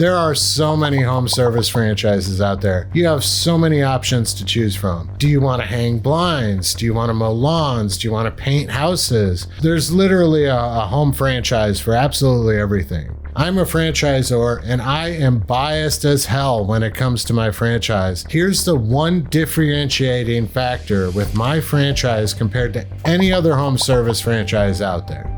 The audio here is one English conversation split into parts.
There are so many home service franchises out there. You have so many options to choose from. Do you want to hang blinds? Do you want to mow lawns? Do you want to paint houses? There's literally a home franchise for absolutely everything. I'm a franchisor and I am biased as hell when it comes to my franchise. Here's the one differentiating factor with my franchise compared to any other home service franchise out there.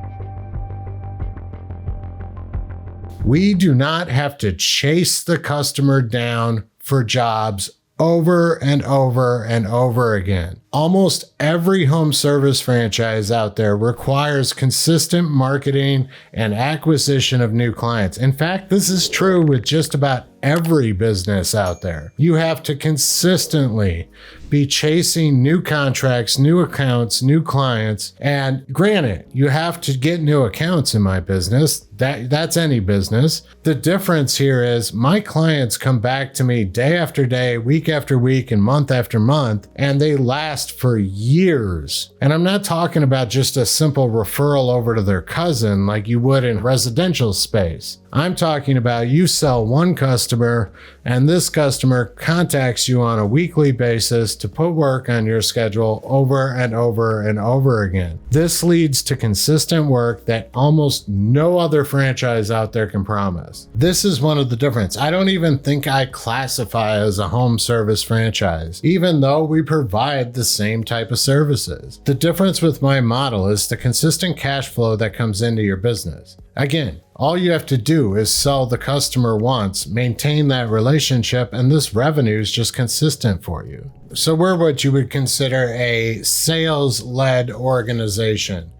We do not have to chase the customer down for jobs over and over and over again. Almost every home service franchise out there requires consistent marketing and acquisition of new clients. In fact, this is true with just about every business out there. You have to consistently be chasing new contracts, new accounts, new clients. And granted, you have to get new accounts in my business. That's any business. The difference here is my clients come back to me day after day, week after week, and month after month, and they last for years. And I'm not talking about just a simple referral over to their cousin like you would in residential space. I'm talking about you sell one customer and this customer contacts you on a weekly basis to put work on your schedule over and over and over again. This leads to consistent work that almost no other franchise out there can promise. This is one of the difference. I don't even think I classify as a home service franchise, even though we provide the same type of services. The difference with my model is the consistent cash flow that comes into your business. Again, all you have to do is sell the customer once, maintain that relationship, and this revenue is just consistent for you. So we're what you would consider a sales-led organization,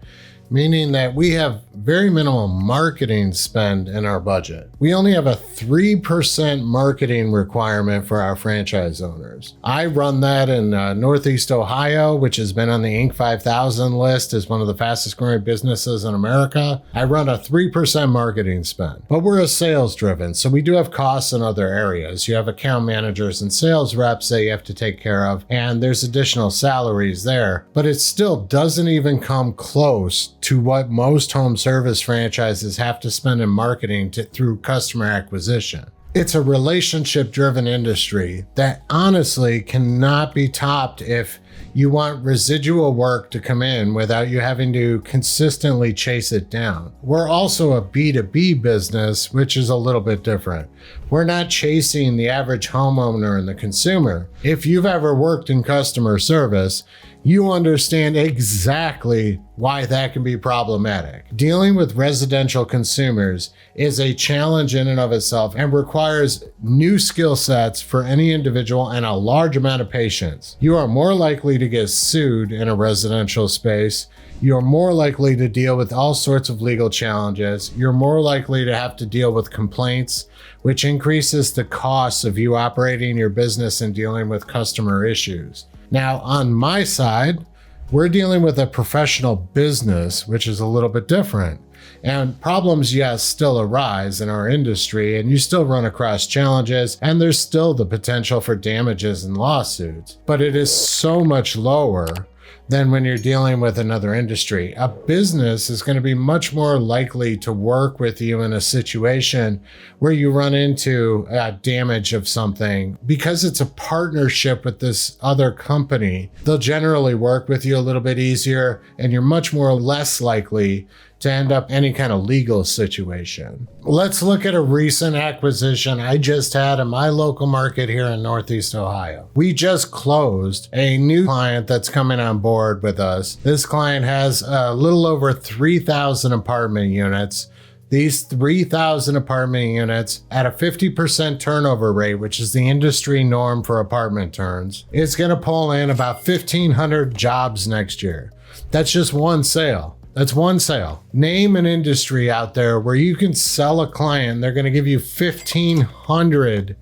meaning that we have very minimal marketing spend in our budget. We only have a 3% marketing requirement for our franchise owners. I run that in Northeast Ohio, which has been on the Inc. 5000 list as one of the fastest growing businesses in America. I run a 3% marketing spend, but we're a sales driven. So we do have costs in other areas. You have account managers and sales reps that you have to take care of, and there's additional salaries there, but it still doesn't even come close to what most home service franchises have to spend in marketing through customer acquisition. It's a relationship-driven industry that honestly cannot be topped if you want residual work to come in without you having to consistently chase it down. We're also a B2B business, which is a little bit different. We're not chasing the average homeowner and the consumer. If you've ever worked in customer service, you understand exactly why that can be problematic. Dealing with residential consumers is a challenge in and of itself and requires new skill sets for any individual and a large amount of patience. You are more likely to get sued in a residential space. You're more likely to deal with all sorts of legal challenges. You're more likely to have to deal with complaints, which increases the costs of you operating your business and dealing with customer issues. Now, on my side, we're dealing with a professional business, which is a little bit different. And problems, yes, still arise in our industry, and you still run across challenges, and there's still the potential for damages and lawsuits. But it is so much lower than when you're dealing with another industry. A business is going to be much more likely to work with you in a situation where you run into damage of something. Because it's a partnership with this other company, they'll generally work with you a little bit easier, and you're much more less likely to end up any kind of legal situation. Let's look at a recent acquisition I just had in my local market here in Northeast Ohio. We just closed a new client that's coming on board with us. This client has a little over 3,000 apartment units. These 3,000 apartment units at a 50% turnover rate, which is the industry norm for apartment turns, it's going to pull in about 1,500 jobs next year. That's just one sale. That's one sale. Name an industry out there where you can sell a client, they're going to give you 1,500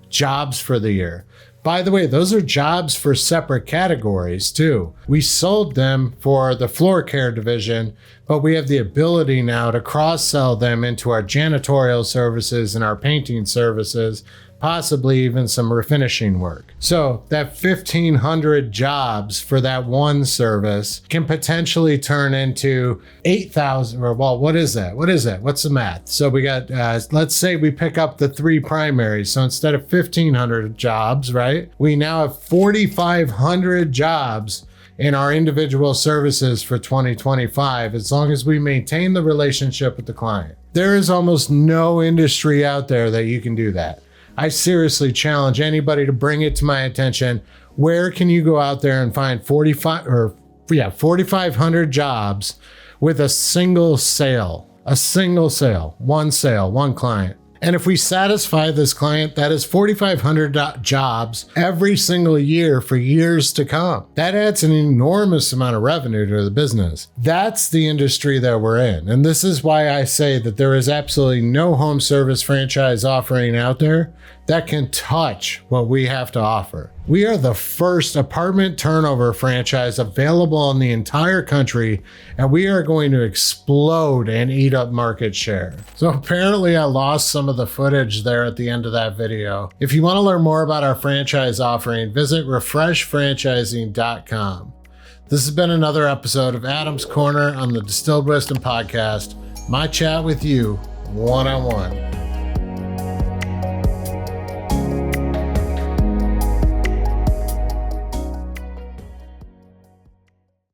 jobs for the year. By the way, those are jobs for separate categories too. We sold them for the floor care division but we have the ability now to cross-sell them into our janitorial services and our painting services, possibly even some refinishing work. So that 1,500 jobs for that one service can potentially turn into 8,000, or well, what is that? What's the math? So we got, let's say we pick up the 3 primaries. So instead of 1,500 jobs, right? We now have 4,500 jobs in our individual services for 2025, as long as we maintain the relationship with the client. There is almost no industry out there that you can do that. I seriously challenge anybody to bring it to my attention. Where can you go out there and find 4,500 jobs with a single sale, one sale, one client? And if we satisfy this client, that is 4,500 jobs every single year for years to come. That adds an enormous amount of revenue to the business. That's the industry that we're in. And this is why I say that there is absolutely no home service franchise offering out there that can touch what we have to offer. We are the first apartment turnover franchise available in the entire country, and we are going to explode and eat up market share. So apparently I lost some of the footage there at the end of that video. If you want to learn more about our franchise offering, visit refreshfranchising.com. This has been another episode of Adam's Corner on the Distilled Wisdom Podcast, my chat with you one-on-one.